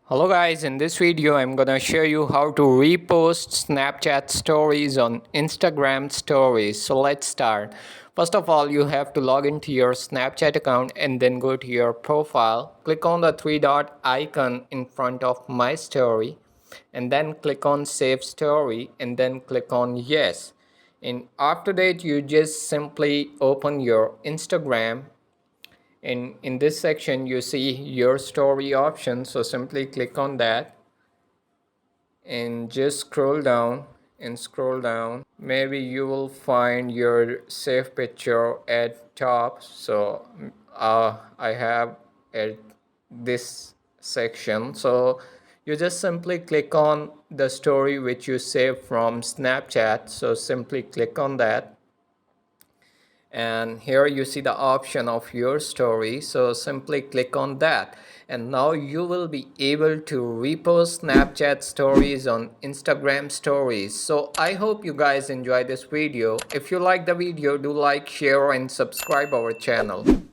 Hello guys, in this video I'm gonna show you how to repost Snapchat stories on Instagram stories. So let's start. First of all, you have to log into your Snapchat account and then go to your profile. Click on the three dot icon in front of my story and then click on save story and then click on yes. And after that you just simply open your Instagram. In this section you see your story option, so simply click on that and just scroll down and scroll down. Maybe you will find your save picture at top, so I have at this section. So you just simply click on the story which you saved from Snapchat, so simply click on that. And here you see the option of your story, so simply click on that, and now you will be able to repost Snapchat stories on Instagram stories. So I hope you guys enjoy this video. If you like the video, do like, share and subscribe our channel.